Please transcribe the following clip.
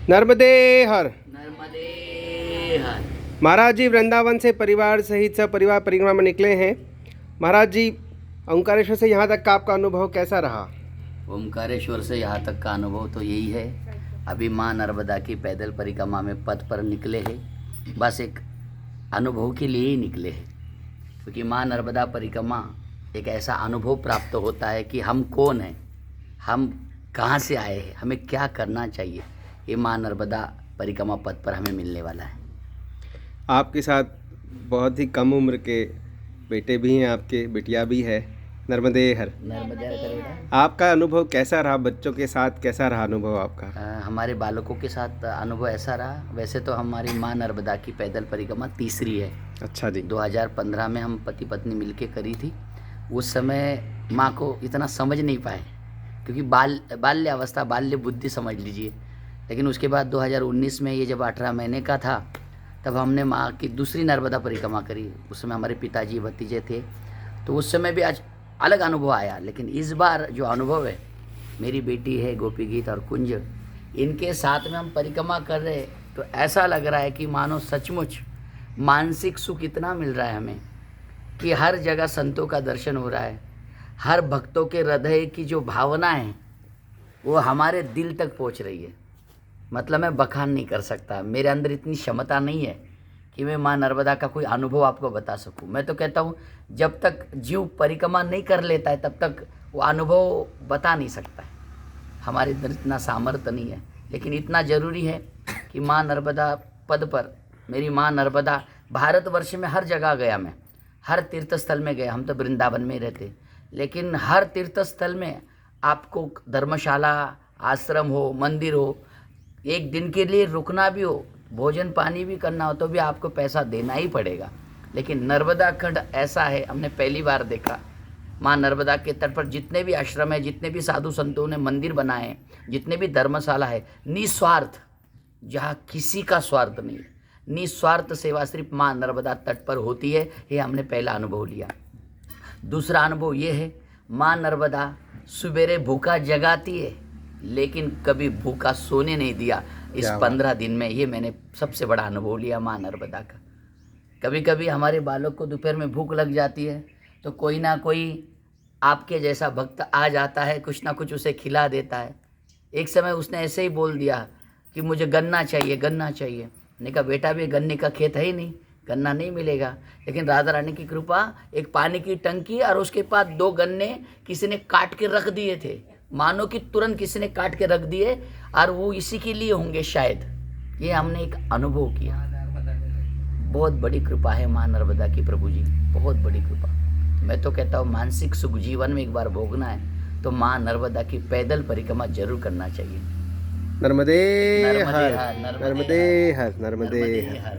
नर्मदे हर। नर्मदे हर। महाराज जी वृंदावन से परिवार सहित सब परिवार परिक्रमा में निकले हैं। महाराज जी ओंकारेश्वर से यहाँ तक का आपका अनुभव कैसा रहा? ओंकारेश्वर से यहाँ तक का अनुभव तो यही है, अभी माँ नर्मदा की पैदल परिक्रमा में पथ पर निकले हैं, बस एक अनुभव के लिए ही निकले हैं। क्योंकि माँ नर्मदा परिक्रमा एक ऐसा अनुभव प्राप्त होता है कि हम कौन हैं, हम कहाँ से आए हैं, हमें क्या करना चाहिए, ये माँ नर्मदा परिक्रमा पथ पर हमें मिलने वाला है। आपके साथ बहुत ही कम उम्र के बेटे भी हैं, आपके बिटिया भी है। नर्मदे हर। नर्मदे हर। आपका अनुभव कैसा रहा? बच्चों के साथ कैसा रहा अनुभव आपका? हमारे बालकों के साथ अनुभव ऐसा रहा, वैसे तो हमारी माँ नर्मदा की पैदल परिक्रमा तीसरी है। अच्छा जी। 2015 में हम पति पत्नी मिलके करी थी। उस समय माँ को इतना समझ नहीं पाए, क्योंकि बाल्य अवस्था, बाल्य बुद्धि समझ लीजिए। लेकिन उसके बाद 2019 में ये जब 18 महीने का था, तब हमने माँ की दूसरी नर्मदा परिक्रमा करी। उस समय हमारे पिताजी भतीजे थे, तो उस समय भी आज अलग अनुभव आया। लेकिन इस बार जो अनुभव है, मेरी बेटी है गोपी गीत और कुंज, इनके साथ में हम परिक्रमा कर रहे हैं, तो ऐसा लग रहा है कि मानो सचमुच मानसिक सुख इतना मिल रहा है हमें कि हर जगह संतों का दर्शन हो रहा है। हर भक्तों के हृदय की जो भावना है वो हमारे दिल तक पहुंच रही है। मतलब मैं बखान नहीं कर सकता, मेरे अंदर इतनी क्षमता नहीं है कि मैं माँ नर्मदा का कोई अनुभव आपको बता सकूं। मैं तो कहता हूं, जब तक जीव परिक्रमा नहीं कर लेता है तब तक वो अनुभव बता नहीं सकता है। हमारे अंदर इतना सामर्थ्य नहीं है, लेकिन इतना ज़रूरी है कि माँ नर्मदा पद पर, मेरी माँ नर्मदा, भारतवर्ष में हर जगह गया मैं, हर तीर्थ स्थल में गया। हम तो वृंदावन में ही रहते, लेकिन हर तीर्थ स्थल में आपको धर्मशाला, आश्रम हो, मंदिर हो, एक दिन के लिए रुकना भी हो, भोजन पानी भी करना हो, तो भी आपको पैसा देना ही पड़ेगा। लेकिन नर्मदा खंड ऐसा है, हमने पहली बार देखा। माँ नर्मदा के तट पर जितने भी आश्रम है, जितने भी साधु संतों ने मंदिर बनाए हैं, जितने भी धर्मशाला है, निस्वार्थ, जहाँ किसी का स्वार्थ नहीं है, निस्वार्थ सेवा सिर्फ माँ नर्मदा तट पर होती है। ये हमने पहला अनुभव लिया। दूसरा अनुभव ये है, माँ नर्मदा सुबेरे भूखा जगाती है, लेकिन कभी भूखा सोने नहीं दिया इस 15 दिन में। ये मैंने सबसे बड़ा अनुभव लिया माँ नर्मदा का। कभी कभी हमारे बालक को दोपहर में भूख लग जाती है, तो कोई ना कोई आपके जैसा भक्त आ जाता है, कुछ ना कुछ उसे खिला देता है। एक समय उसने ऐसे ही बोल दिया कि मुझे गन्ना चाहिए, गन्ना चाहिए। मैंने कहा बेटा, भी गन्ने का खेत है ही नहीं, गन्ना नहीं मिलेगा। लेकिन राधा रानी की कृपा, एक पानी की टंकी और उसके पास 2 गन्ने किसी ने काट के रख दिए थे, मानो कि तुरंत किसी ने काट के रख दिए, और वो इसी के लिए होंगे शायद। ये हमने एक अनुभव किया। बहुत बड़ी कृपा है माँ नर्मदा की, प्रभु जी, बहुत बड़ी कृपा। मैं तो कहता हूँ, मानसिक सुख जीवन में एक बार भोगना है तो माँ नर्मदा की पैदल परिक्रमा जरूर करना चाहिए। नर्मदे नर्मदे हर। हर, नर्मदे हर। नर्मदे हर।